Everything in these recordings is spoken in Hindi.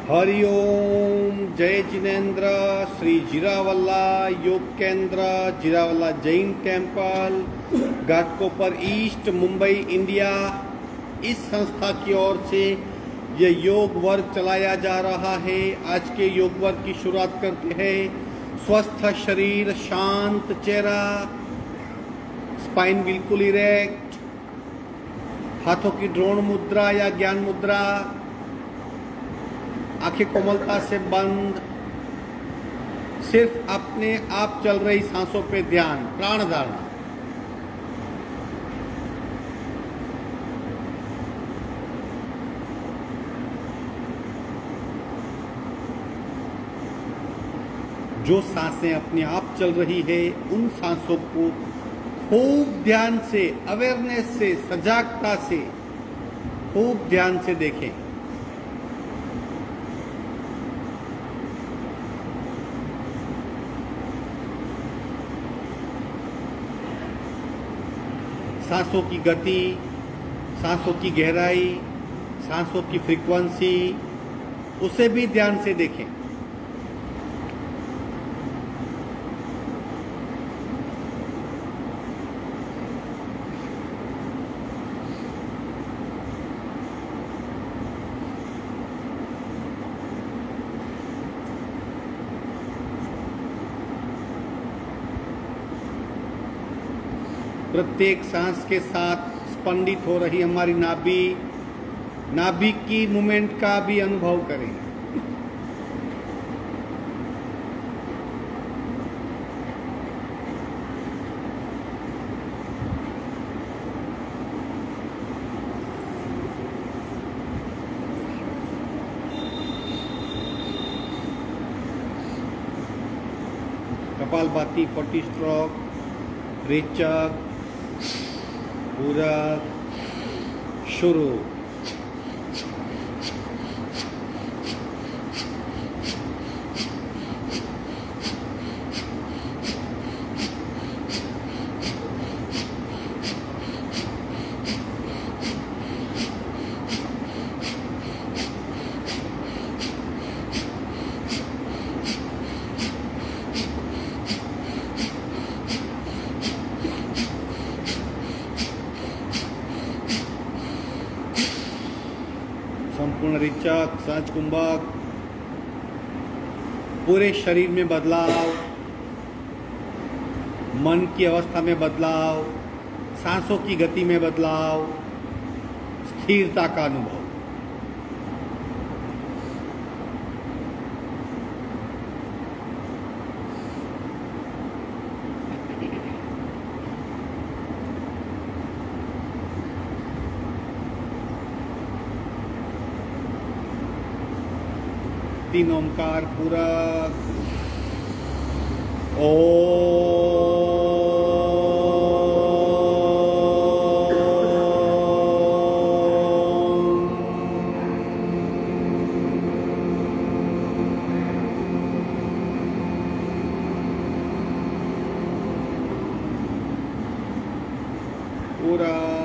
हरि ओम। जय Jinendra. Shri Jirawala Yog Kendra, Jirawala Jain temple, Ghatkopar East, Mumbai, India. इस संस्था की ओर से ये योग वर्ग चलाया जा रहा है। आज के योग वर्ग की शुरुआत करते हैं। स्वस्थ शरीर, शांत चेहरा, स्पाइन बिल्कुल इरेक्ट, हाथों की द्रोण मुद्रा या ज्ञान मुद्रा, आंखें कोमलता से बंद, सिर्फ अपने आप चल रही सांसों पे ध्यान, प्राण धारणा। जो सांसें अपने आप चल रही है उन सांसों को खूब ध्यान से, अवेयरनेस से, सजागता से खूब ध्यान से देखें। सांसों की गति, सांसों की गहराई, सांसों की फ्रीक्वेंसी, उसे भी ध्यान से देखें। प्रत्येक सांस के साथ स्पंदित हो रही हमारी नाभि, नाभि की मूवमेंट का भी अनुभव करें। कपालभाति 40 स्ट्रोक, रेचक, पूरक, शुरू। संपूर्ण रेचक, सहज कुंभक, पूरे शरीर में बदलाव, मन की अवस्था में बदलाव, सांसों की गति में बदलाव, स्थिरता का अनुभव। तीन ओंकार पूरक। पूरक।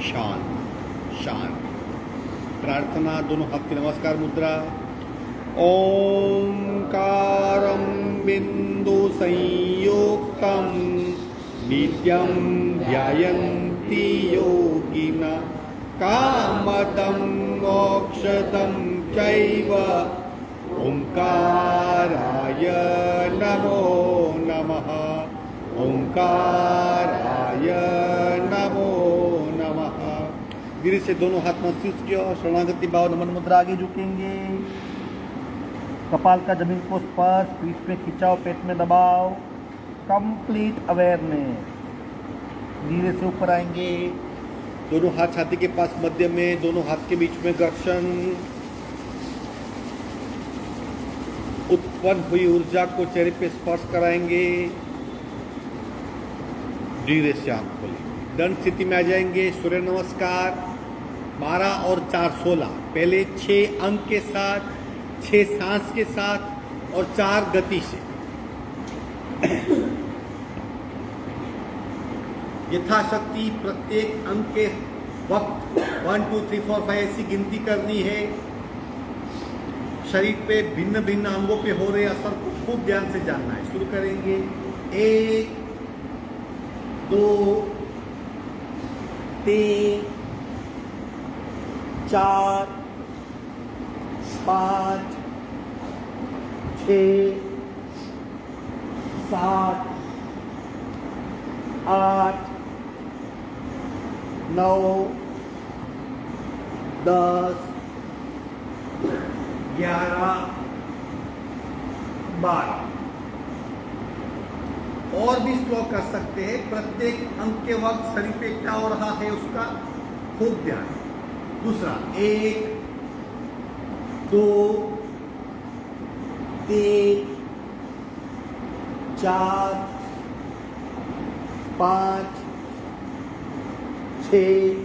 शांत शांत। प्रार्थना, दोनों हाथ की नमस्कार मुद्रा। ओंकारं बिंदु संयुक्तं नित्यं ध्यायन्ति योगिनः कामदं मोक्षदं चैव। ओंकाराय नमो नमः। ओंकाराय नमो नमः। धीरे से दोनों हाथ मस्तिष्क की ओर, शरणागति भाव, नमन मुद्रा, आगे झुकेंगे। कपाल का जमीन को स्पर्श, पीठ में खिंचाव, पेट में दबाव, कंप्लीट अवेयरनेस। धीरे से ऊपर आएंगे, दोनों हाथ छाती के पास मध्य में, दोनों हाथ के बीच में घर्षण। उत्पन्न हुई ऊर्जा को चेहरे पे स्पर्श कराएंगे। धीरे से आंख खोलेंगे, दंड स्थिति में आ जाएंगे। सूर्य नमस्कार 12 और 4 16। पहले 6 अंक के साथ, 6 सांस के साथ और 4 गति से। यथाशक्ति प्रत्येक अंक के वक्त 1 2 3 4 5 ऐसी गिनती करनी है। शरीर पे भिन्न भिन्न अंगों पे हो रहे असर को खूब ध्यान से जानना है। शुरू करेंगे। 1 2 3 4 5 6 7 8 9 10 11 12। और भी स्लो कर सकते हैं। प्रत्येक अंक के वक्त शरीर पे क्या हो रहा है उसका खूब ध्यान। दूसरा 1 2 3 4 5 6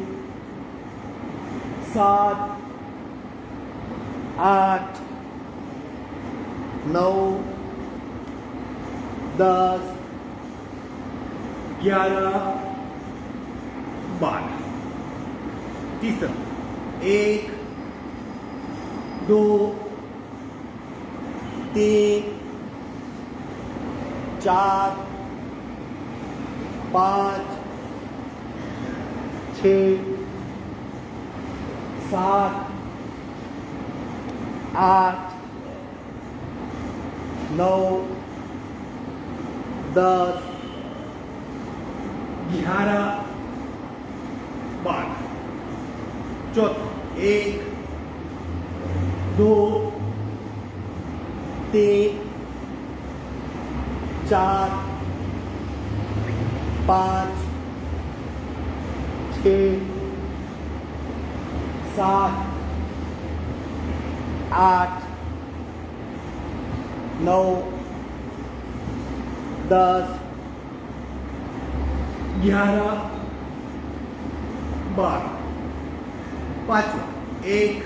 7 8 9 10 11 12। तीसरा 1 2 3 4 5 6 7 8 9 10 11 12। चौथा 1 2 3 4 5 6 7 8 9 10 11 12। पांचवा 1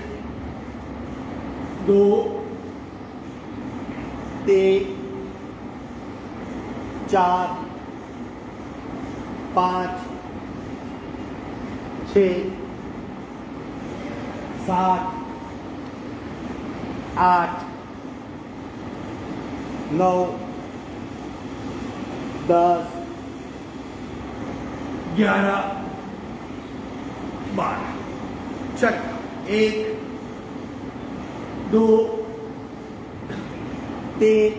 2 3 4 5 6 7 8 9 10 11 12। छठा 1 2 3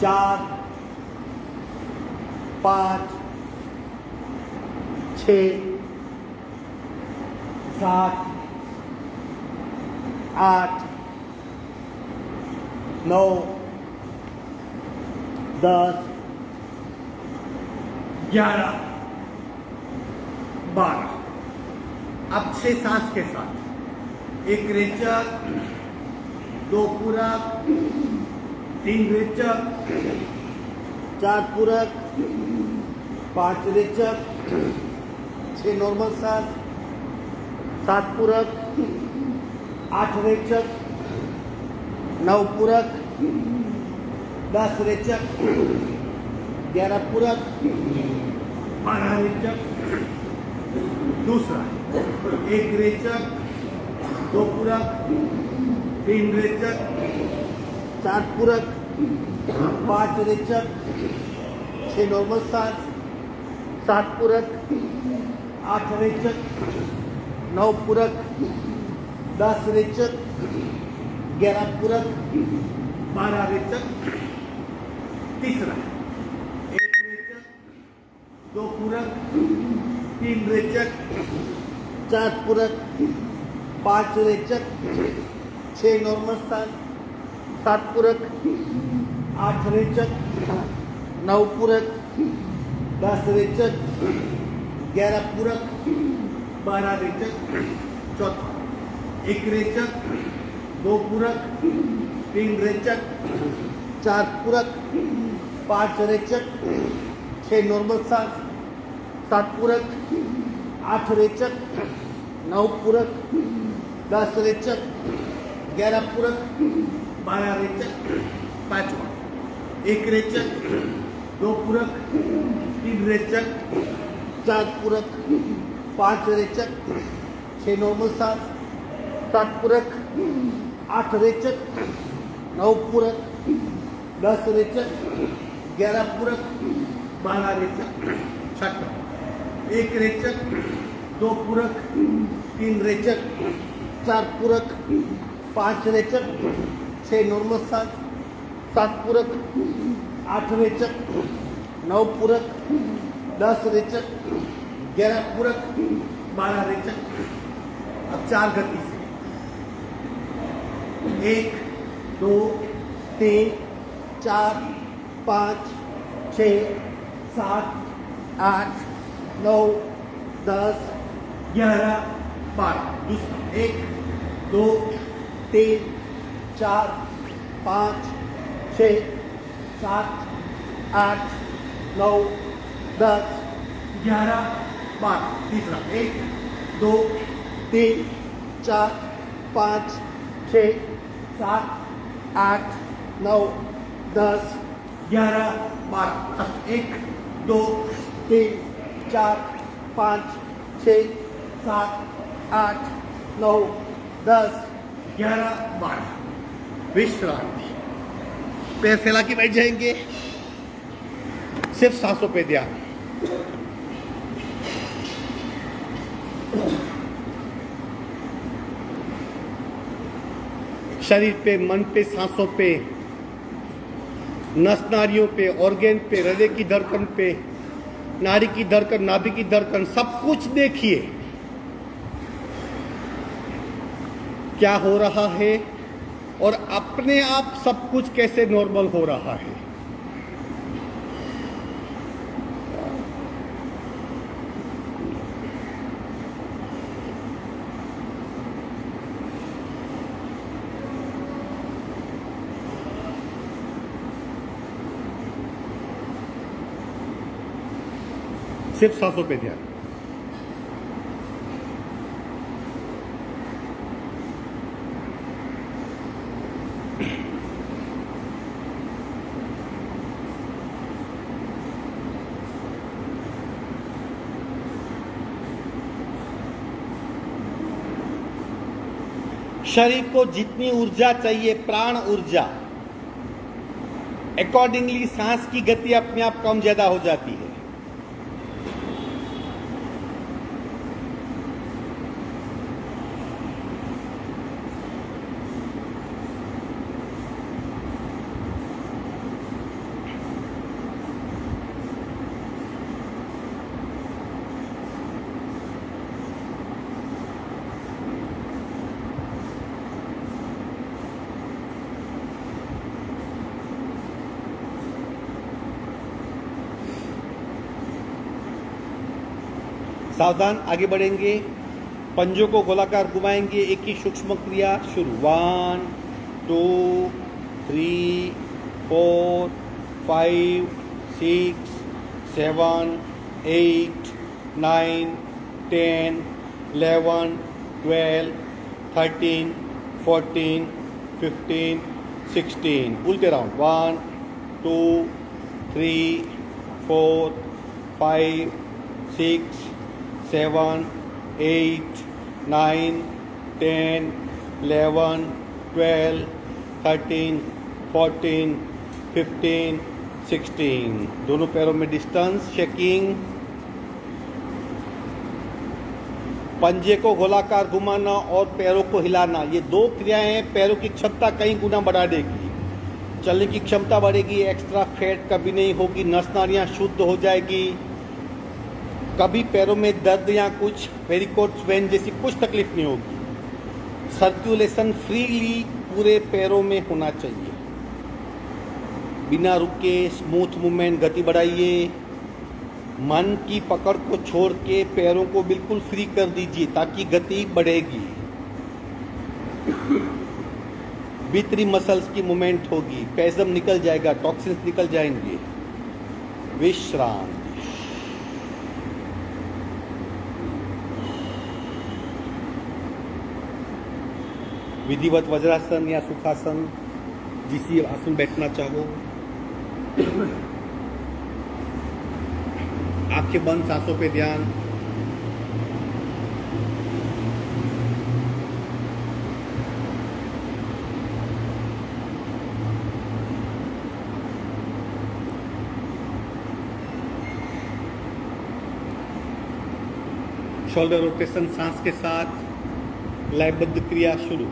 4 5 6 7 8 9 10 11 12। अब 6 सांस के साथ 1 रेचक, 2 पूरक, 3 रेचक, 4 पूरक, 5 रेचक, 6 नॉर्मल सांस, 7 पूरक, 8 रेचक, 9 पूरक, 10 रेचक, 11 पूरक, 12 रेचक। दूसरा 1 रेचक, 2 पूरक, 3 रेचक, 4 पूरक, 5 रेचक, 6 नॉर्मल सांस, 7 पूरक, 8 रेचक, 9 पूरक, 10 रेचक, 11 पूरक, 12 रेचक। तीसरा 1 रेचक, 2 पूरक, 3 रेचक, 4 पूरक, 5 रेचक, 6 नॉर्मल स्थान, 7 पूरक, 8 रेचक, 9 पूरक, 10 रेचक, 11 पूरक, 12 रेचक, चौथा 1 रेचक, 2 पूरक, 3 रेचक, 4 पूरक, 5 रेचक, 6 नॉर्मल स्थान, 7 पूरक, 8 रेचक, 9 पूरक, 10 रेचक, 11 पूरक, 12 रेचक, पांचवा 1 रेचक, 2 पूरक, 3 रेचक, 4 पूरक, 5 रेचक, 6 नॉर्मल स्थान, 7 पूरक, 8 रेचक, 9 पूरक, 10 रेचक, 11 पूरक, 12 रेचक, छठा 1 रेचक, 2 पूरक, 3 रेचक, 4 पूरक, 5 रेचक, 6 नॉर्मल स्थान, 7 पूरक, 8 रेचक, 9 पूरक, 10 रेचक, 11 पूरक, 12 रेचक। अब 4 गति से 1, 2, 3, 4, 5, 6, 7, 8, 9, 10, 11, 12। दूसरा 1, 2, 3, 4, 5, 6, 7, 8, 9, 10, 11, 12। तीसरा 1, 2, 3, 4, 5, 6, 7, 8, 9, 10, 11, 12। 1, 2, 3, 4, 5, 6, 7, 8, 9, 10, 11, 12। विश्रांति। पैर फैला के बैठ जाएंगे, सिर्फ सांसों पे ध्यान। शरीर पे, मन पे, सांसों पे, नस नाड़ियों पे, ऑर्गेन पे, हृदय की धड़कन पे, नाड़ी की धड़कन, नाभि की धड़कन, सब कुछ देखिए क्या हो रहा है और अपने आप सब कुछ कैसे नॉर्मल हो रहा है। सिर्फ सांसों पे ध्यान। शरीर को जितनी ऊर्जा चाहिए, प्राण ऊर्जा, अकॉर्डिंगली सांस की गति अपने आप कम ज्यादा हो जाती है। सावधान, आगे बढ़ेंगे। पंजों को गोलाकार घुमाएंगे। एक ही सूक्ष्म क्रिया शुरू। 1, 2, 3, 4, 5, 6, 7, 8, 9, 10, 11, 12, 13, 14, 15, 16। उल्टे राउंड। 1, 2, 3, 4, 5, 6, 7, 8, 9, 10, 11, 12, 13, 14, 15, 16। दोनों पैरों में डिस्टेंस चेकिंग। पंजे को गोलाकार घुमाना और पैरों को हिलाना, ये 2 क्रियाएं हैं। पैरों की क्षमता कई गुना बढ़ा देगी। चलने की क्षमता बढ़ेगी, एक्स्ट्रा फैट कभी नहीं होगी, नस नाड़ियाँ शुद्ध हो जाएगी, कभी पैरों में दर्द या कुछ वेरिकोट वेन जैसी कुछ तकलीफ नहीं होगी। सर्कुलेशन फ्रीली पूरे पैरों में होना चाहिए। बिना रुके स्मूथ मूवमेंट, गति बढ़ाइए। मन की पकड़ को छोड़ के पैरों को बिल्कुल फ्री कर दीजिए ताकि गति बढ़ेगी। भीतरी मसल्स की मूवमेंट होगी, स्पैज़म निकल जाएगा, टॉक्सिन्स निकल जाएंगे। विश्राम। विधिवत वज्रासन या सुखासन, जिस आसन बैठना चाहो। आंखें बंद, सांसों पे ध्यान। शोल्डर रोटेशन सांस के साथ। लयबद्ध क्रिया शुरू।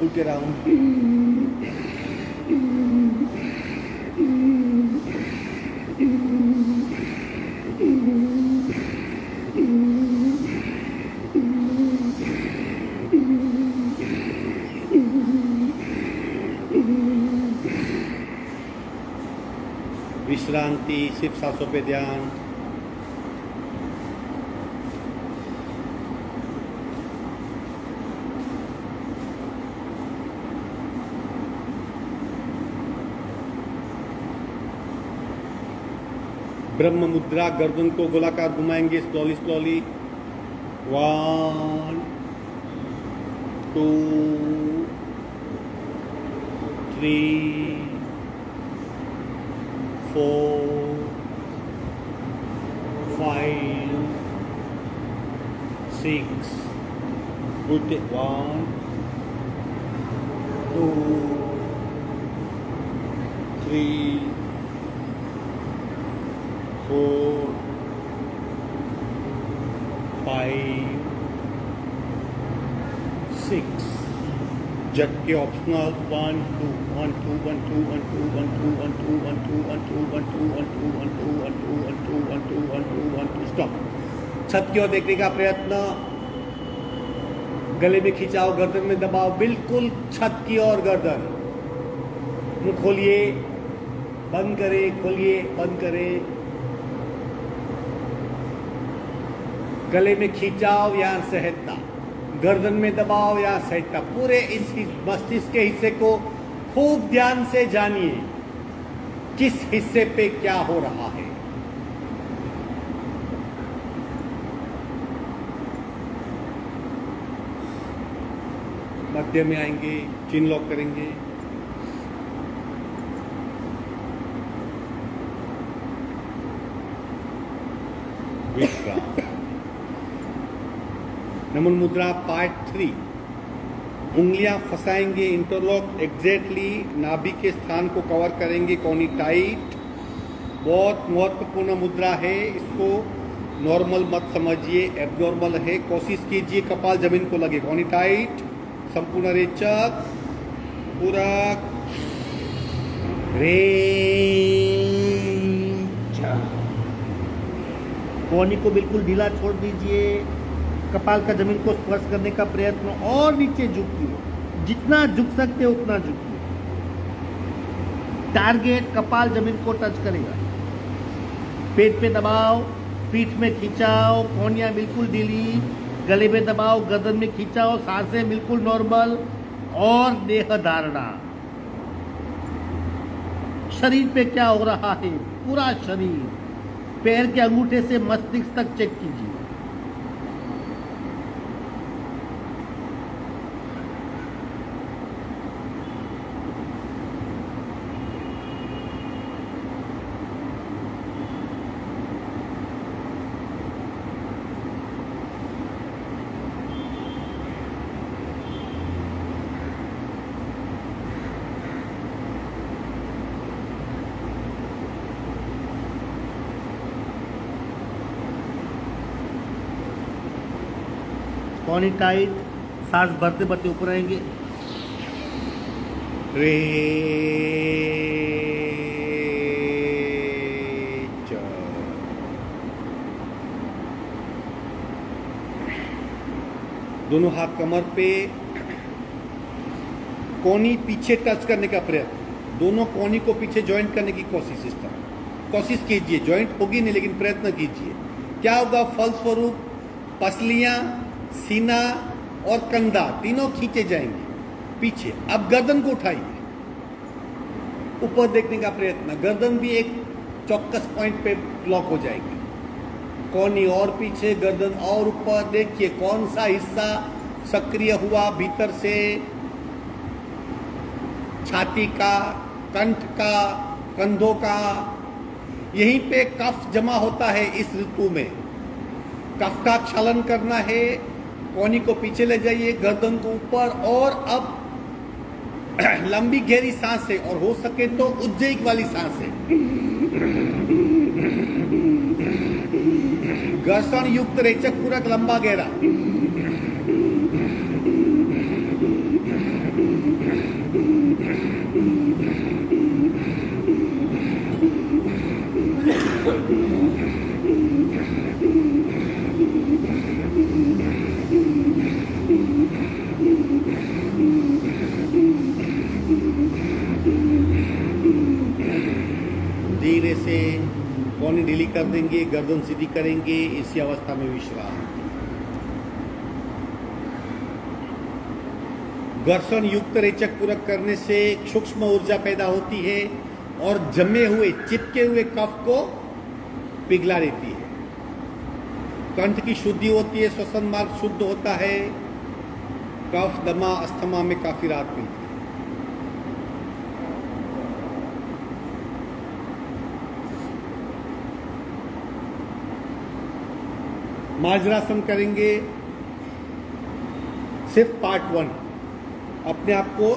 उल्टे राउंड। विश्रांति, सिर्फ सांसों पे ध्यान। ब्रह्म मुद्रा, गर्दन को गोलाकार घुमाएंगे स्लोली स्लोली। 1 2 3 4 5 6 उल्टे 1 2 3 4 5 6 झटके ऑप्शनल। 1 2 1 2 1 2 1 2 1 2 1 2 1 2 1 2 1 2 1 2 1 2 1 2 1 2 1 2 1 2 1 2 स्टॉप। छत की ओर देखने का प्रयत्न। गले में खिंचाओ, गर्दन में दबाओ, बिल्कुल छत की ओर गर्दन। मुंह खोलिए, बंद करें, खोलिए, बंद करें। गले में खिंचाव या सहजता, गर्दन में दबाव या सहजता। पूरे इस मस्तिष्क के हिस्से को खूब ध्यान से जानिए, किस हिस्से पे क्या हो रहा है। मध्य में आएंगे, चिन लॉक करेंगे। विश्राम। नमन मुद्रा पार्ट 3। उंगलियां फंसाएंगे, इंटरलॉक एग्जैक्टली नाभि के स्थान को कवर करेंगे। कोनी टाइट, बहुत महत्वपूर्ण मुद्रा है। इसको नॉर्मल मत समझिए, एब्नॉर्मल है। कोशिश कीजिए कपाल जमीन को लगे। कोनी टाइट, संपूर्ण रेचक, पूरक, कोनी को बिल्कुल ढीला छोड़ दीजिए। कपाल का जमीन को स्पर्श करने का प्रयत्न और नीचे झुकिए, जितना झुक सकते हो उतना झुकिए। टारगेट कपाल जमीन को टच करेगा। पेट पे दबाव, पीठ में खिंचाओ, कोहनियां बिल्कुल ढीली, गले में दबाव, गर्दन में खिंचाओ, सांसें बिल्कुल नॉर्मल और देह धारणा। शरीर पे क्या हो रहा है, पूरा शरीर। पैर के अंगूठे से मस्तिष्क तक चेक कीजिए। कोनी टाइट, सांस भरते भरते ऊपर आएंगे। दोनों हाथ कमर पे, कोनी पीछे टच करने का प्रयत्न, दोनों कोनी को पीछे ज्वाइंट करने की कोशिश। इस तरह कोशिश कीजिए, ज्वाइंट होगी नहीं लेकिन प्रयत्न कीजिए। क्या होगा? फलस्वरूप पसलियां, सीना और कंधा तीनों खींचे जाएंगे पीछे। अब गर्दन को उठाइए, ऊपर देखने का प्रयत्न, गर्दन भी एक चौकस पॉइंट पे लॉक हो जाएगी। कोनी और पीछे, गर्दन और ऊपर। देखिए कौन सा हिस्सा सक्रिय हुआ भीतर से, छाती का, कंठ का, कंधों का। यहीं पे कफ जमा होता है इस ऋतु में। कफ का क्षलन करना है, कोनी को पीछे ले जाइए, गर्दन को ऊपर। और अब लंबी गहरी सांसें, और हो सके तो उज्जैक वाली सांसें, घर्षण युक्त रेचक पूरक लंबा गहरा। धीरे से कोनी ढीली कर देंगे, गर्दन सीधी करेंगे। इसी अवस्था में विश्राम। घर्षण युक्त रेचक पूरक करने से सूक्ष्म ऊर्जा पैदा होती है और जमे हुए, चिपके हुए कफ को पिघला देती है। कंठ की शुद्धि होती है, श्वसन मार्ग शुद्ध होता है, कफ, दमा, अस्थमा में काफी राहत मिलती है। मार्जरासन करेंगे, सिर्फ पार्ट 1। अपने आप को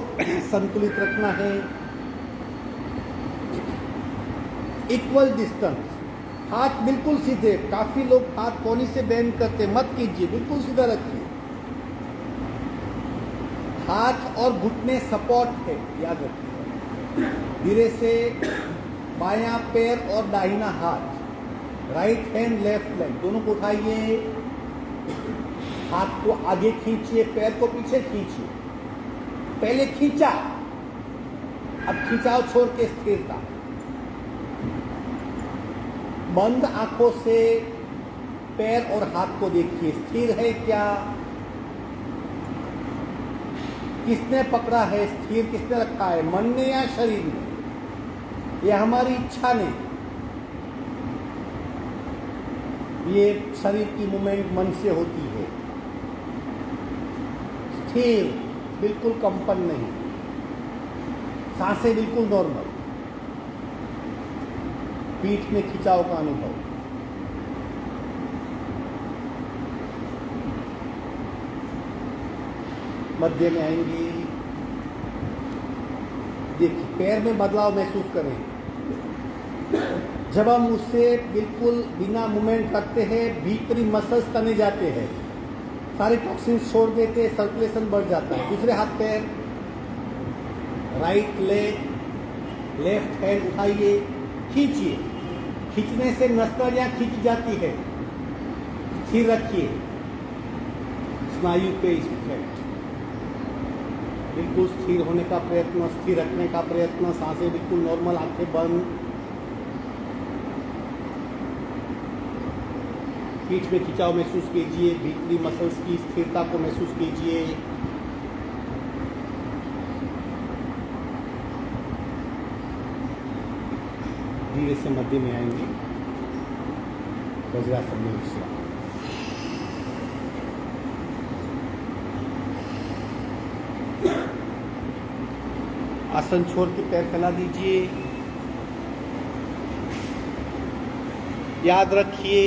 संतुलित रखना है। इक्वल डिस्टेंस, हाथ बिल्कुल सीधे। काफी लोग हाथ कोनी से बेंड करते, मत कीजिए, बिल्कुल सीधा रखिए। हाथ और घुटने सपोर्ट है, याद रखिए। धीरे से बायां पैर और दाहिना हाथ, राइट हैंड लेफ्ट लेग, दोनों को उठाइए। हाथ को आगे खींचिए, पैर को पीछे खींचिए। पहले खींचा, अब खिंचाव छोड़ के स्थिरता। बंद आंखों से पैर और हाथ को देखिए, स्थिर है क्या, किसने पकड़ा है, स्थिर किसने रखा है, मन ने या शरीर ने, या हमारी इच्छा ने। ये शरीर की मूवमेंट मन से होती है। स्थिर, बिल्कुल कंपन नहीं, सांसें बिल्कुल नॉर्मल, पीठ में खिंचाव का अनुभव। मध्य में आएंगे। देखिए पैर में बदलाव महसूस करें। जब हम उससे बिल्कुल बिना मूवमेंट करते हैं, भीतरी मसल्स तने जाते हैं, सारे टॉक्सिन्स छोड़ देते हैं, सर्कुलेशन बढ़ जाता है। दूसरे हाथ पैर, राइट लेग, लेफ्ट हैंड उठाइए, खींचिए। खींचने से नसकड़ियाँ खींच जाती है, स्थिर रखिए। स्नायु पे इफेक्ट, बिल्कुल स्थिर होने का प्रयत्न, स्थिर रखने का प्रयत्न। सांसें बिल्कुल नॉर्मल, आंखें बंद। पीठ में खिंचाव महसूस कीजिए, भीतरी मसल्स की स्थिरता को महसूस कीजिए। धीरे से मध्य में आएंगे, वज्रासन में विश्राम। आसन छोड़ के पैर फैला दीजिए। याद रखिए,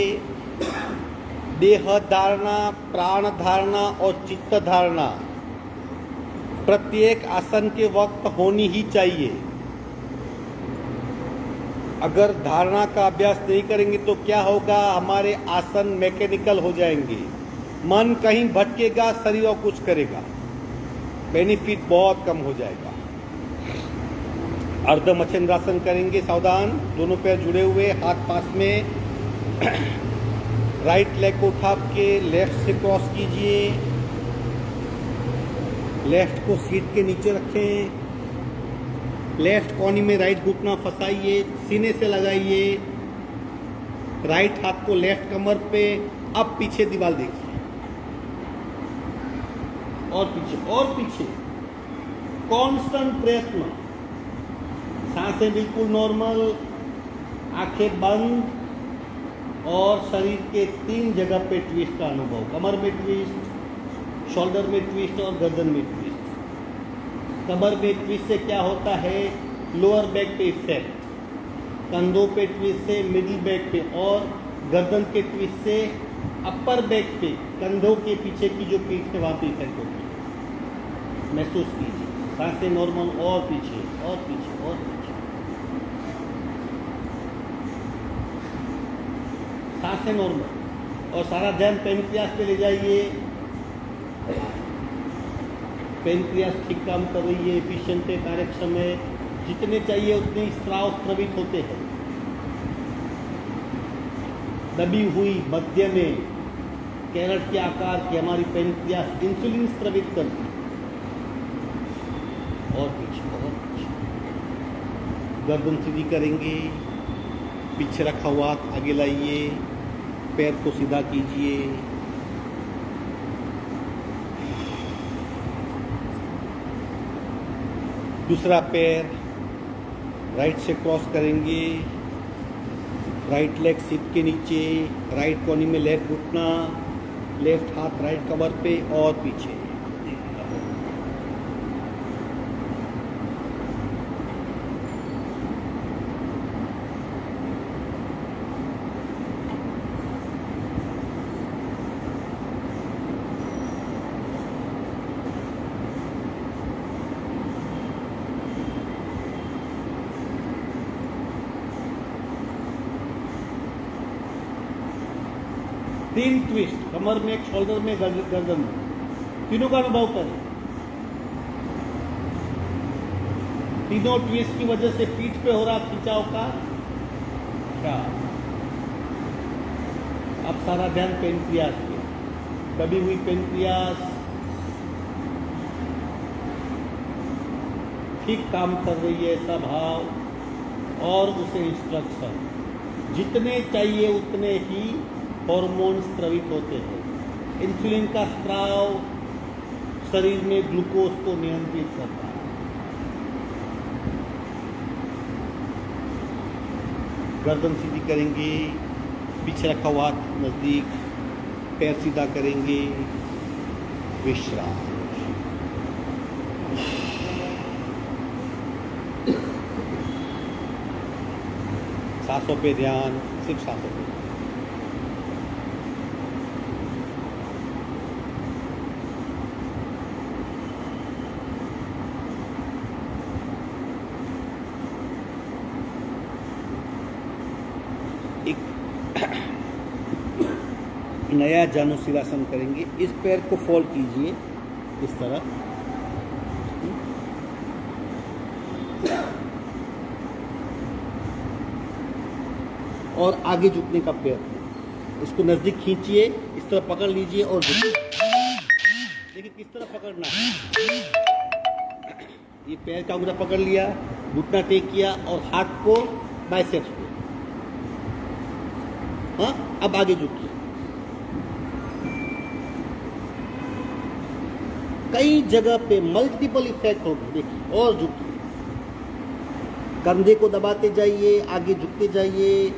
देह धारणा, प्राण धारणा और चित्त धारणा प्रत्येक आसन के वक्त होनी ही चाहिए। अगर धारणा का अभ्यास नहीं करेंगे तो क्या होगा, हमारे आसन मैकेनिकल हो जाएंगे, मन कहीं भटकेगा, शरीर और कुछ करेगा, बेनिफिट बहुत कम हो जाएगा। अर्ध मत्स्येंद्रासन करेंगे, सावधान, दोनों पैर जुड़े हुए, हाथ पास में। राइट लेग को उठा के लेफ्ट से क्रॉस कीजिए, लेफ्ट को सीट के नीचे रखें, लेफ्ट कोहनी में राइट घुटना फंसाइए, सीने से लगाइए, राइट हाथ को लेफ्ट कमर पे, अब पीछे दीवार देखिए, और पीछे और पीछे, कांस्टेंट प्रयत्न, सांसें बिल्कुल नॉर्मल, आंखें बंद, और शरीर के 3 जगह पे ट्विस्ट का अनुभव, कमर में ट्विस्ट, शोल्डर में ट्विस्ट और गर्दन में ट्विस्ट। कमर में ट्विस्ट से क्या होता है, लोअर बैक पे इफेक्ट, कंधों पे ट्विस्ट से मिडिल बैक पे, और गर्दन के ट्विस्ट से अपर बैक पे, कंधों के पीछे की जो पीठ है वहाँ पे इफेक्ट होती है। महसूस कीजिए, सांसें नॉर्मल, और पीछे और पीछे और पीछे, सांसें नॉर्मल, और सारा ध्यान पेनक्रियास पे ले जाइए। पेनक्रियास ठीक काम कर रही है, एफिशिएंट है, कार्यक्षम है, जितने चाहिए उतने स्राव स्रवित होते हैं। दबी हुई मध्य में कैरेट के आकार की हमारी पेनक्रियास इंसुलिन स्रवित करती है। और पीछे और पीछे, गर्दन सीधी करेंगे, पीछे रखा हुआ हाथ आगे लाइए, पैर को सीधा कीजिए, दूसरा पैर राइट से क्रॉस करेंगे, राइट लेग सीट के नीचे, राइट कोहनी में लेफ्ट घुटना, लेफ्ट हाथ राइट कमर पे, और पीछे। तीन ट्विस्ट, कमर में, शोल्डर में, गर्दन में, तीनों का अनुभव करें। तीनों ट्विस्ट की वजह से पीठ पे हो रहा खिंचाव का क्या। अब सारा ध्यान पेनक्रियास पे, दबी हुई पेनक्रियास ठीक काम कर रही है, ऐसा भाव, और उसे इंस्ट्रक्शन, जितने चाहिए उतने ही हार्मोन स्रावित होते हैं। इंसुलिन का स्राव शरीर में ग्लूकोज को नियंत्रित करता है। गर्दन सीधी करेंगे, पीछे रखा हुआ हाथ नजदीक, पैर सीधा करेंगे, विश्राम। सांसों पे ध्यान, सिर्फ सांसों पे। एक नया जानुशिरासन करेंगे। इस पैर को फोल्ड कीजिए इस तरह, और आगे झुकने का पैर, इसको नजदीक खींचिए, इस तरह पकड़ लीजिए और देखिए किस तरह पकड़ना है। ये पैर का अंगूठा पकड़ लिया, घुटना टेक किया, और हाथ को बाइसेप्स पे। हाँ, अब आगे झुकिए। कई जगह पे मल्टीपल इफेक्ट होगी, देखिए, और झुकिए, कंधे को दबाते जाइए, आगे झुकते जाइए।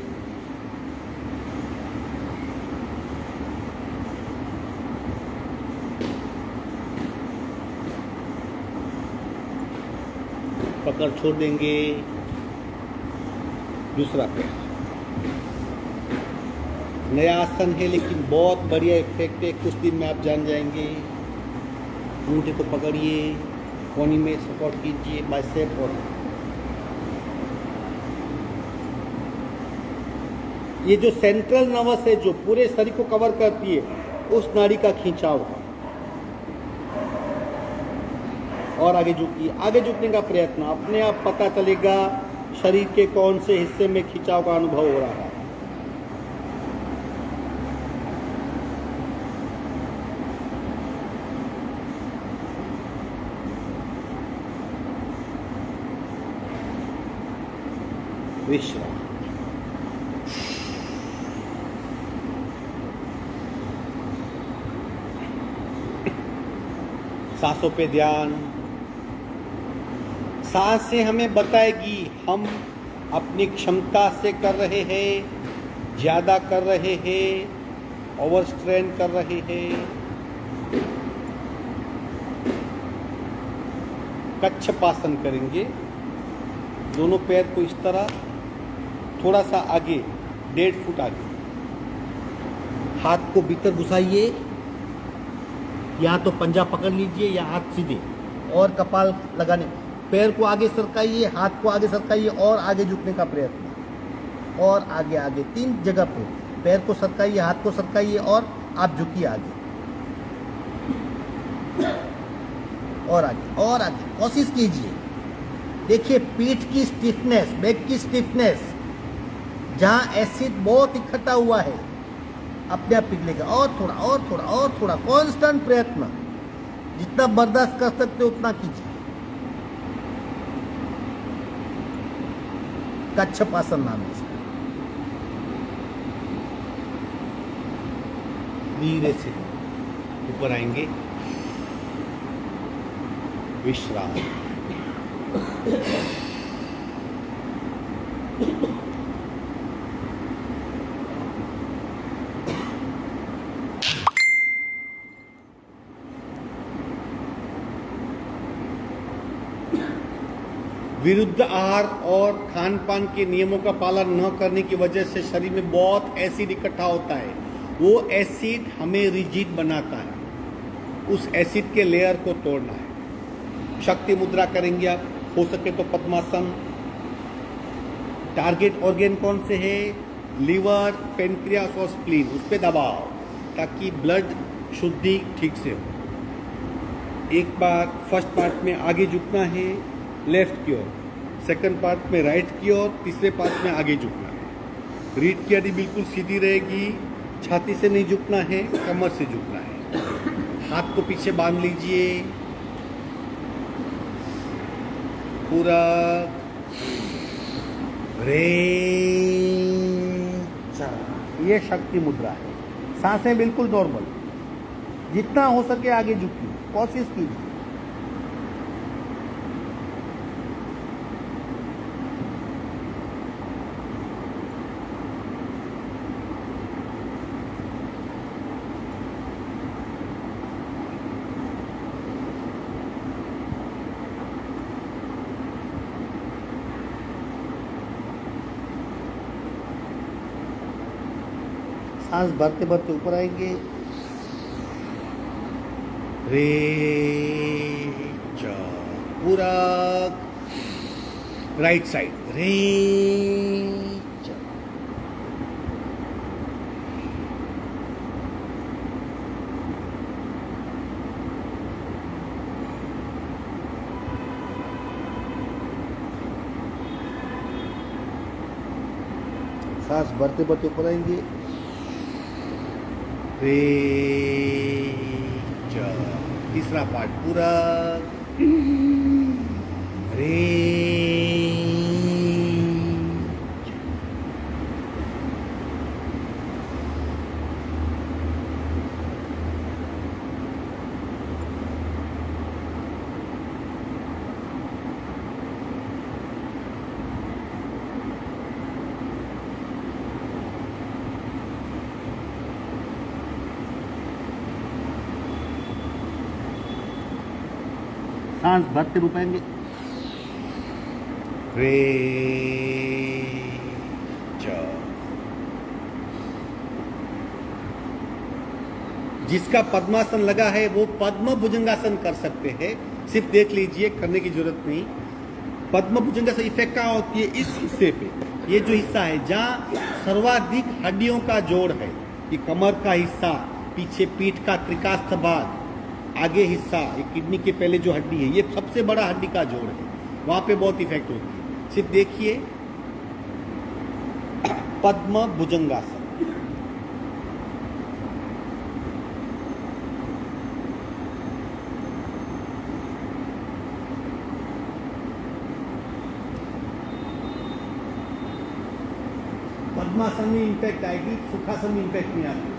पकड़ छोड़ देंगे। दूसरा पैर, नया आसन है लेकिन बहुत बढ़िया इफेक्ट है, कुछ दिन में आप जान जाएंगे। अंगूठे को पकड़िए, कोहनी में सपोर्ट कीजिए, बाइसेप, और ये जो सेंट्रल नर्वस है जो पूरे शरीर को कवर करती है, उस नाड़ी का खिंचाव है। और आगे झुकिए, आगे झुकने का प्रयत्न, अपने आप पता चलेगा शरीर के कौन से हिस्से में खिंचाव का अनुभव हो रहा है। विश्राम। सांसों पे ध्यान। सांसें हमें बताएगी हम अपनी क्षमता से कर रहे हैं, ज्यादा कर रहे हैं, ओवर स्ट्रेन कर रहे हैं। कच्छपासन करेंगे, दोनों पैर को इस तरह थोड़ा सा आगे, 1.5 फुट आगे, हाथ को भीतर घुसाइए, या तो पंजा पकड़ लीजिए या हाथ सीधे, और कपाल लगाने, पैर को आगे सरकाइए, हाथ को आगे सरकाइए और आगे झुकने का प्रयत्न, और आगे आगे 3 जगह पे पैर को सरकाइए, हाथ को सरकाइए और आप झुकिए आगे और आगे कोशिश कीजिए। देखिए पीठ की स्टिफनेस, बैक की स्टिफनेस, जहां एसिड बहुत इकट्ठा हुआ है अपने आप पिघलेगा। और थोड़ा कांस्टेंट प्रयत्न, जितना बर्दाश्त कर सकते हो उतना कीजिए। कच्छपासन नाम है इसका। धीरे से ऊपर आएंगे, विश्राम। विरुद्ध आहार और खान पान के नियमों का पालन न करने की वजह से शरीर में बहुत एसिड इकट्ठा होता है। वो एसिड हमें रिजिड बनाता है। उस एसिड के लेयर को तोड़ना है। शक्ति मुद्रा करेंगे आप, हो सके तो पद्मासन। टारगेट ऑर्गन कौन से है? लीवर, पेनक्रियास और स्प्लीन। उस पर दबाओ ताकि ब्लड शुद्धि ठीक से हो। एक बार फर्स्ट पार्ट में आगे झुकना है लेफ्ट की ओर, सेकंड पार्ट में राइट की ओर, तीसरे पार्ट में आगे झुकना है। रीढ़ की हड्डी बिल्कुल सीधी रहेगी, छाती से नहीं झुकना है, कमर से झुकना है। हाथ को पीछे बांध लीजिए, पूरा ये शक्ति मुद्रा है। सांसें बिल्कुल नॉर्मल, जितना हो सके आगे झुकिए, कोशिश कीजिए। सांस भरते भरते ऊपर आएंगे, रे चा, पूरा राइट साइड, रे चा। सांस भरते भरते ऊपर आएंगे, रे चा। तीसरा पार्ट पूरा रे। सांस भरते रुकेंगे, रे चा। जिसका पद्मासन लगा है वो पद्म भुजंगासन कर सकते हैं। सिर्फ देख लीजिए, करने की जरूरत नहीं। पद्म भुजंगासन इफेक्ट कहाँ होती है? इस हिस्से पे, ये जो हिस्सा है जहाँ सर्वाधिक हड्डियों का जोड़ है, ये कमर का हिस्सा, पीछे पीठ का त्रिकास्थ भाग, आगे हिस्सा, ये किडनी के पहले जो हड्डी है, ये सबसे बड़ा हड्डी का जोड़ है, वहाँ पे बहुत इफेक्ट होती है। सिर्फ देखिए पद्म भुजंगासन। पद्मासन में इम्पैक्ट आएगी, सुखासन में इम्पैक्ट नहीं आती।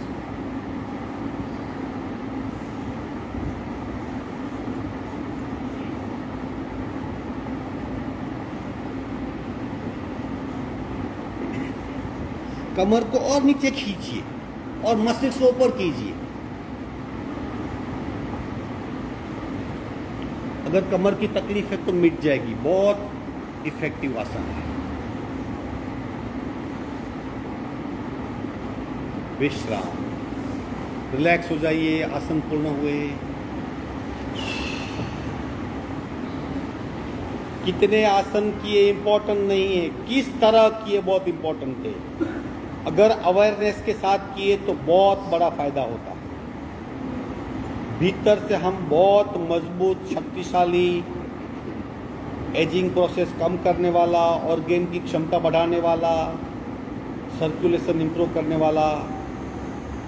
कमर को और नीचे खींचिए और मस्तिष्क को ऊपर कीजिए। अगर कमर की तकलीफ है तो मिट जाएगी। बहुत इफेक्टिव आसन है। विश्राम, रिलैक्स हो जाइए। आसन पूर्ण हुए। कितने आसन किए इम्पोर्टेंट नहीं है, किस तरह किए बहुत इम्पोर्टेंट है। अगर अवेयरनेस के साथ किए तो बहुत बड़ा फायदा होता है। भीतर से हम बहुत मजबूत, शक्तिशाली, एजिंग प्रोसेस कम करने वाला, ऑर्गेन की क्षमता बढ़ाने वाला, सर्कुलेशन इंप्रूव करने वाला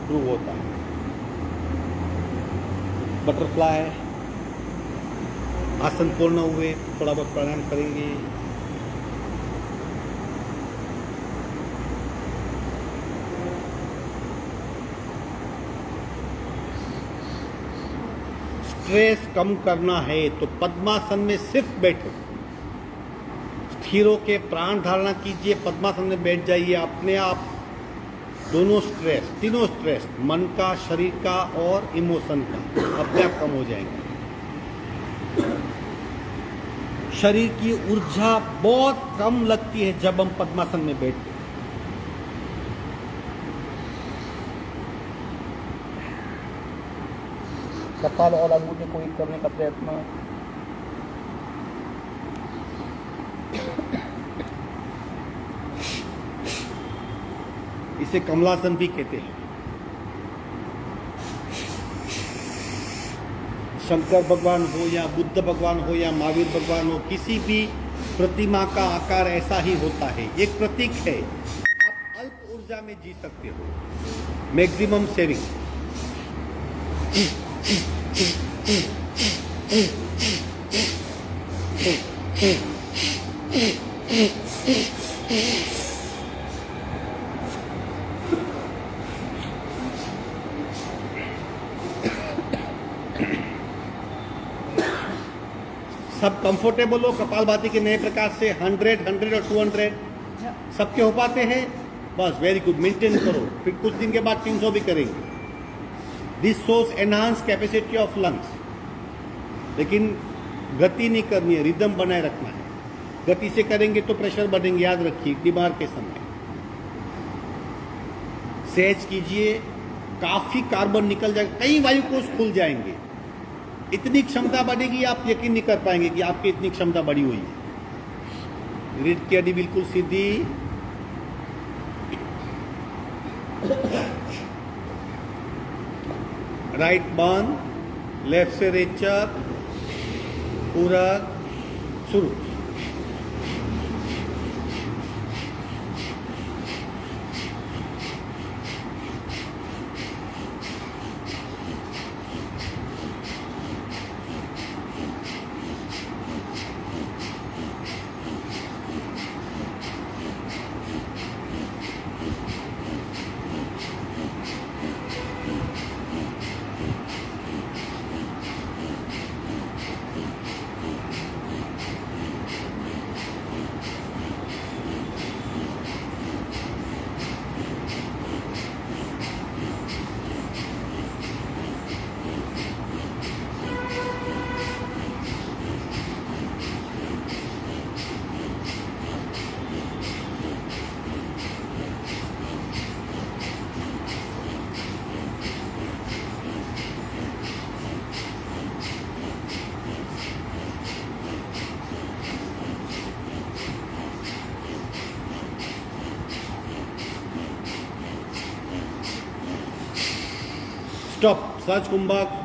प्रूव होता है। बटरफ्लाई आसन पूर्ण हुए, थोड़ा बहुत प्राणायाम करेंगे। स्ट्रेस कम करना है तो पद्मासन में सिर्फ बैठो, स्थिर होके प्राण धारणा कीजिए। पद्मासन में बैठ जाइए। अपने आप दोनों स्ट्रेस, तीनों स्ट्रेस, मन का, शरीर का और इमोशन का, अपने आप कम हो जाएंगे। शरीर की ऊर्जा बहुत कम लगती है जब हम पद्मासन में बैठते हैं। कपाल और अंगूठे को एक करने का प्रयत्न। इसे कमलासन भी कहते हैं। शंकर भगवान हो या बुद्ध भगवान हो या महावीर भगवान हो, किसी भी प्रतिमा का आकार ऐसा ही होता है। एक प्रतीक है। आप अल्प ऊर्जा में जी सकते हो, मैक्सिमम सेविंग। सब कंफर्टेबल हो कपालभाति के नए प्रकार से। 100, 100 और 200 सबके हो पाते हैं। बस वेरी गुड, मेंटेन करो। फिर कुछ दिन के बाद 300 भी करेंगे। This shows enhance capacity of lungs. लेकिन गति नहीं करनी है, रिदम बनाए रखना है। गति से करेंगे तो प्रेशर बढ़ेंगे, याद रखिए बीमार के समय। सहज कीजिए, काफी कार्बन निकल जाएगा, कई वायु कोष खुल जाएंगे। इतनी क्षमता बढ़ेगी, आप यकीन नहीं कर पाएंगे कि आपकी इतनी क्षमता बढ़ी हुई है। रीढ़ की हड्डी बिल्कुल सीधी। राइट बंद, लेफ्ट से रेचक, पूरक, शुरू। स्टॉप। सहज कुंभक,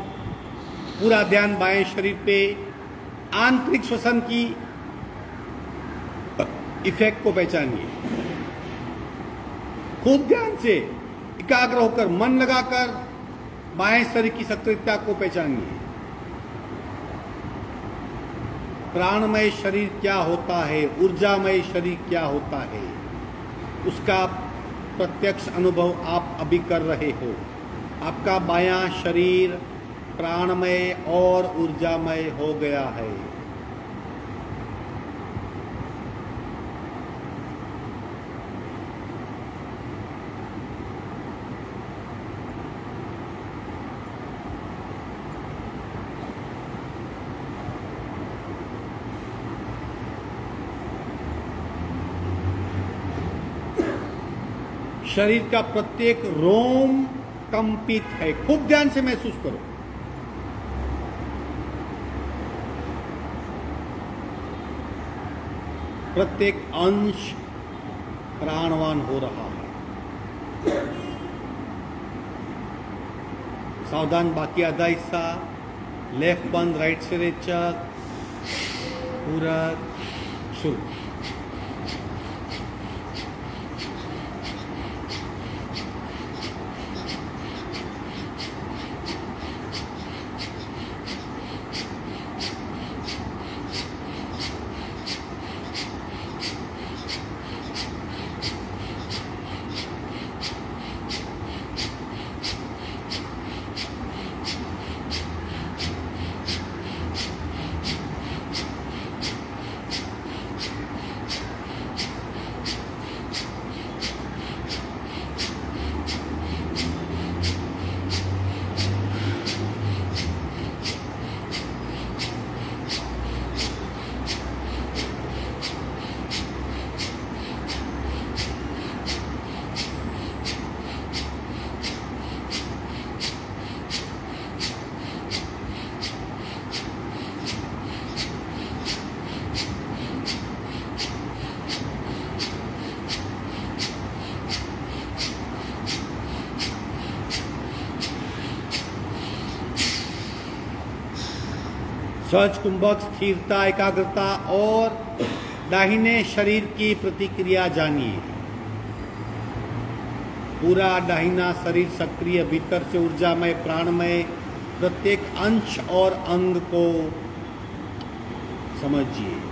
पूरा ध्यान बाएं शरीर पे, आंतरिक श्वसन की इफेक्ट को पहचानिए। खूब ध्यान से एकाग्र होकर मन लगाकर बाएं शरीर की सक्रियता को पहचानिए। प्राणमय शरीर क्या होता है, ऊर्जामय शरीर क्या होता है, उसका प्रत्यक्ष अनुभव आप अभी कर रहे हो। आपका बायां शरीर प्राणमय और ऊर्जामय हो गया है। शरीर का प्रत्येक रोम कंपित है। खूब ध्यान से महसूस करो। प्रत्येक अंश प्राणवान हो रहा है। सावधान, बाकी आधा हिस्सा। लेफ्ट बंद, राइट से रेचक, पूरा शुरू। सहज कुंभक, स्थिरता, एकाग्रता और दाहिने शरीर की प्रतिक्रिया जानिए। पूरा दाहिना शरीर सक्रिय, भीतर से ऊर्जामय, प्राणमय, प्रत्येक अंश और अंग को समझिए।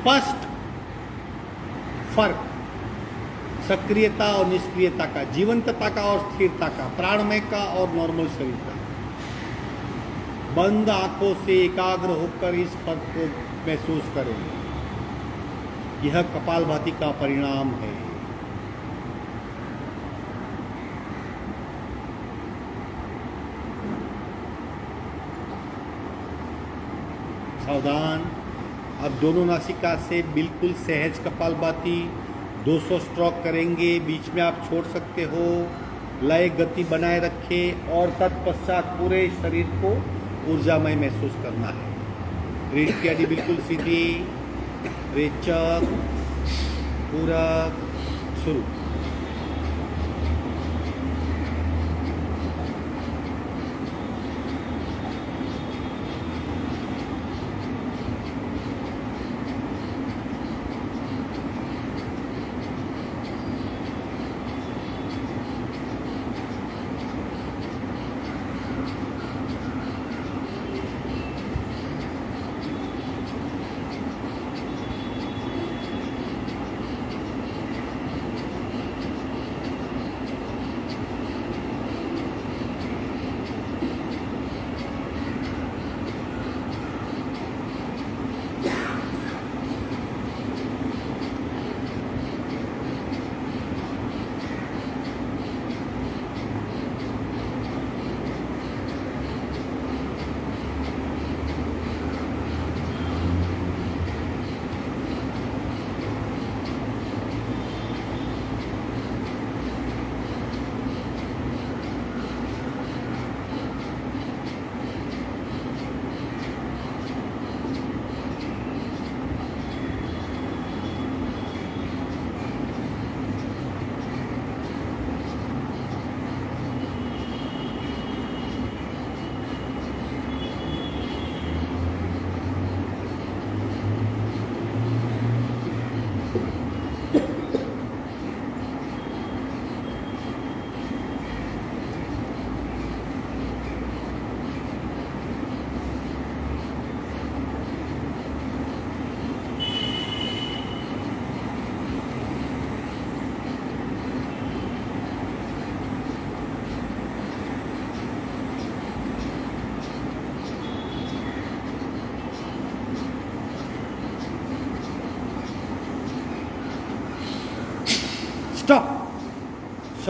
स्पष्ट फर्क सक्रियता और निष्क्रियता का, जीवंतता का और स्थिरता का, प्राणमय का और नॉर्मल शरीर का। बंद आंखों से एकाग्र होकर इस फर्क को महसूस करें। यह कपालभाति का परिणाम है। सावधान, अब दोनों नासिका से बिल्कुल सहज कपालभाति 200 स्ट्रोक करेंगे। बीच में आप छोड़ सकते हो। लय गति बनाए रखें और तत्पश्चात पूरे शरीर को ऊर्जामय महसूस करना है। रीढ़ की हड्डी बिल्कुल सीधी, रेचक, पूरक, शुरू।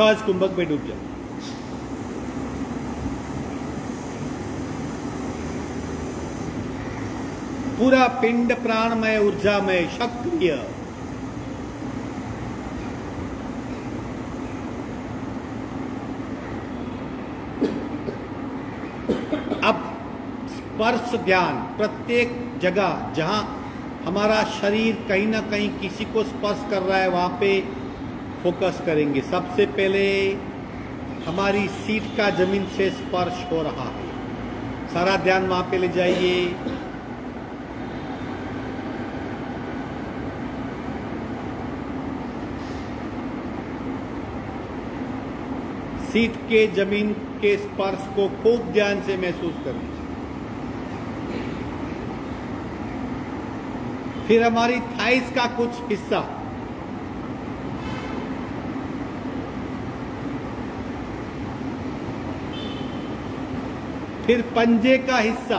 सहज कुंभक में डूब जाए। पूरा पिंड प्राणमय, ऊर्जामय, सक्रिय। अब स्पर्श ध्यान प्रत्येक जगह जहां हमारा शरीर कहीं ना कहीं किसी को स्पर्श कर रहा है वहां पे फोकस करेंगे। सबसे पहले हमारी सीट का जमीन से स्पर्श हो रहा है, सारा ध्यान वहां पे ले जाइए। सीट के जमीन के स्पर्श को खूब ध्यान से महसूस करें। फिर हमारी थाइस का कुछ हिस्सा, फिर पंजे का हिस्सा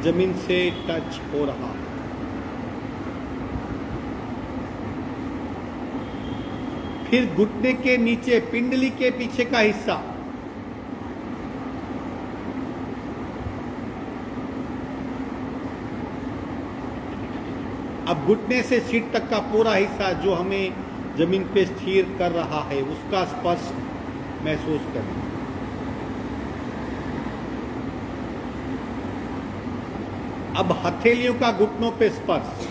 जमीन से टच हो रहा है। फिर घुटने के नीचे पिंडली के पीछे का हिस्सा, अब घुटने से सीट तक का पूरा हिस्सा जो हमें जमीन पे स्थिर कर रहा है उसका स्पर्श महसूस करें। अब हथेलियों का घुटनों पे स्पर्श,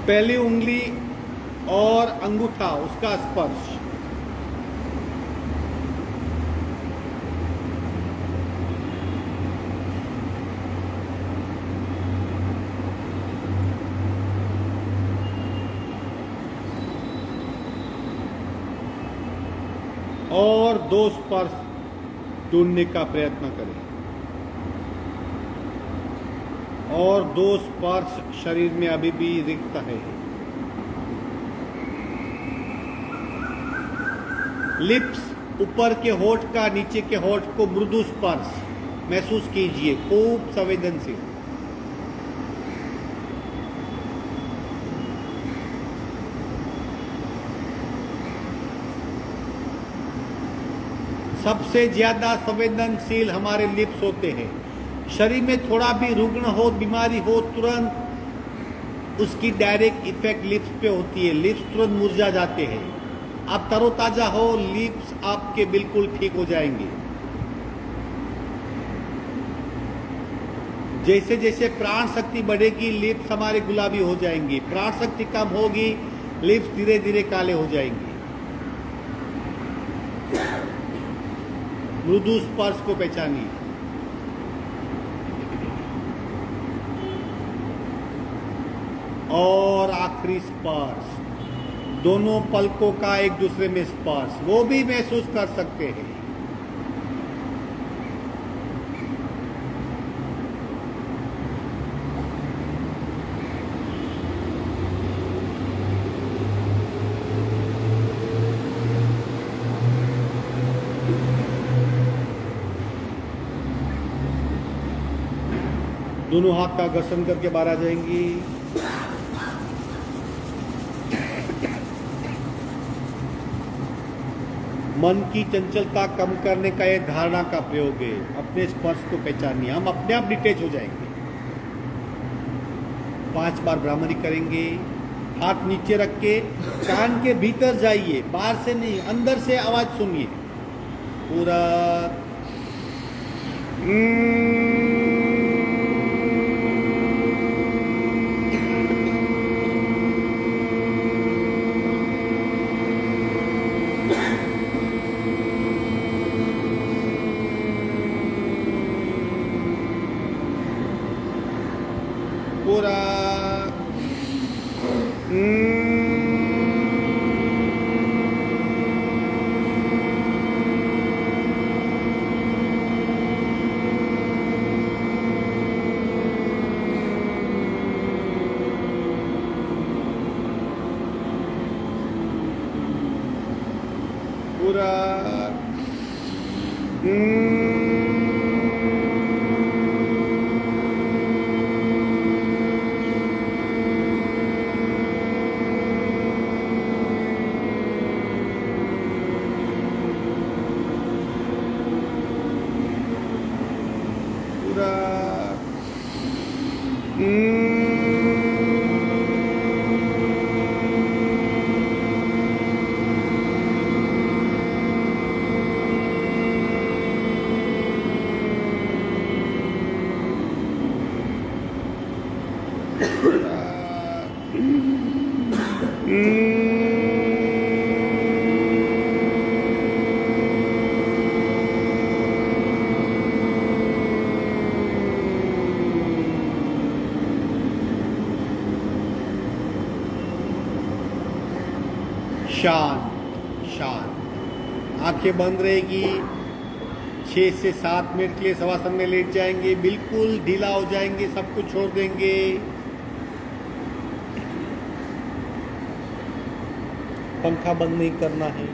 पहली उंगली और अंगूठा उसका स्पर्श, और दो स्पर्श ढूंढने का प्रयत्न करें। और दो स्पर्श शरीर में अभी भी रिक्त है। लिप्स, ऊपर के होठ का नीचे के होठ को मृदु स्पर्श महसूस कीजिए, खूब संवेदनशील। सबसे ज्यादा संवेदनशील हमारे लिप्स होते हैं। शरीर में थोड़ा भी रुग्ण हो, बीमारी हो, तुरंत उसकी डायरेक्ट इफेक्ट लिप्स पे होती है। लिप्स तुरंत मुरझा जाते हैं। आप तरोताजा हो, लिप्स आपके बिल्कुल ठीक हो जाएंगे। जैसे जैसे प्राण शक्ति बढ़ेगी लिप्स हमारे गुलाबी हो जाएंगी, प्राण शक्ति कम होगी लिप्स धीरे धीरे काले हो जाएंगे। मृदु स्पर्श को पहचानिए। और आखिरी स्पर्श, दोनों पलकों का एक दूसरे में स्पर्श, वो भी महसूस कर सकते हैं। दोनों हाथ का घर्षण करके बाहर आ जाएंगी। मन की चंचलता कम करने का यह धारणा का प्रयोग है। अपने स्पर्श को पहचानिए, हम अपने आप डिटेच हो जाएंगे। 5 बार भ्रामरी करेंगे। हाथ नीचे रख के कान के भीतर जाइए, बाहर से नहीं, अंदर से आवाज सुनिए पूरा। पूरा पूरा शांत शांत, आंखें बंद रहेगी। 6 से 7 मिनट के लिए शवासन में लेट जाएंगे, बिल्कुल ढीला हो जाएंगे, सब कुछ छोड़ देंगे। पंखा बंद नहीं करना है।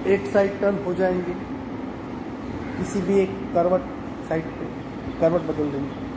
एक साइड टर्न हो जाएंगे, किसी भी एक करवट साइड पे करवट बदल देंगे।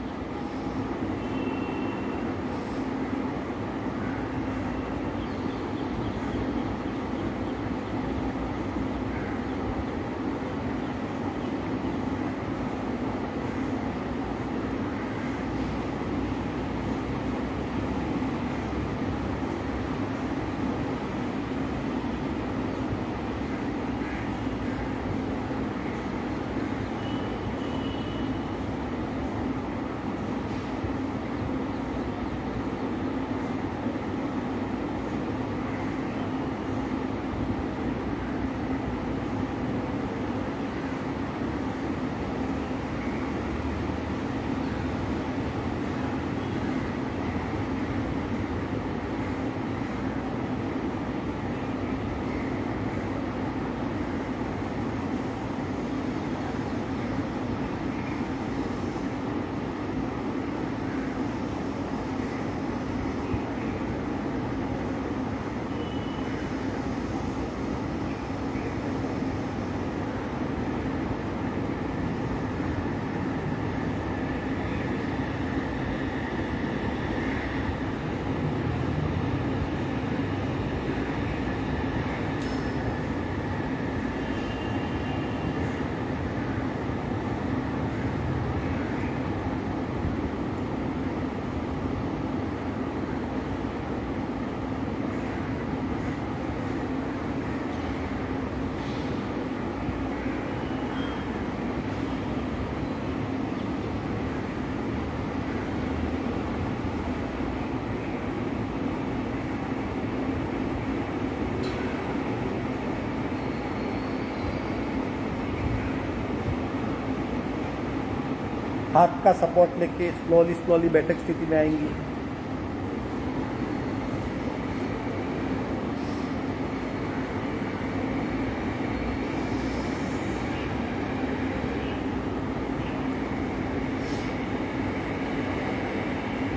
हाथ का सपोर्ट लेके स्लोली स्लोली बैठक स्थिति में आएंगी।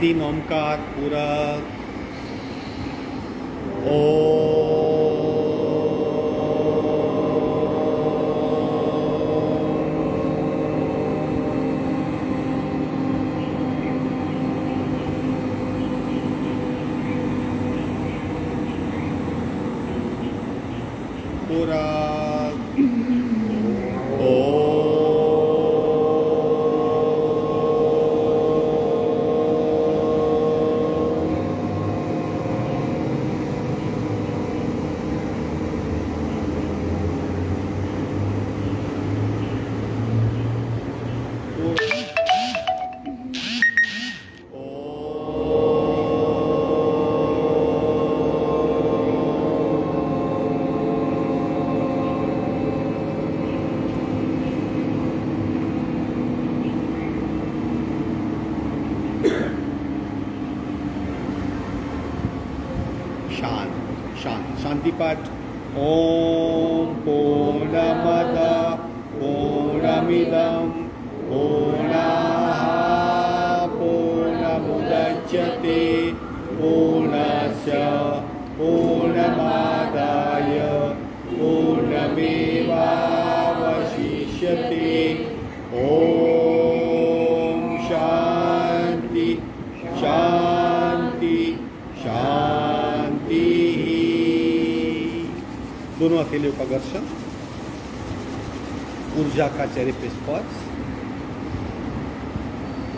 तीन ओमकार पूरक ओ पूरक शांति पाठ। ओम पूर्णमद पूर्णमिदं पूर्णाः पूर्णमुदच्यते पूर्णस्य पूर्णमादाय पूर्णमेवावशिष्यते। ओम शांति शांति शांति। दोनों हथेलियों का घर्षण, ऊर्जा का चेहरे पे स्पर्श।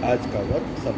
आज का वक्त सब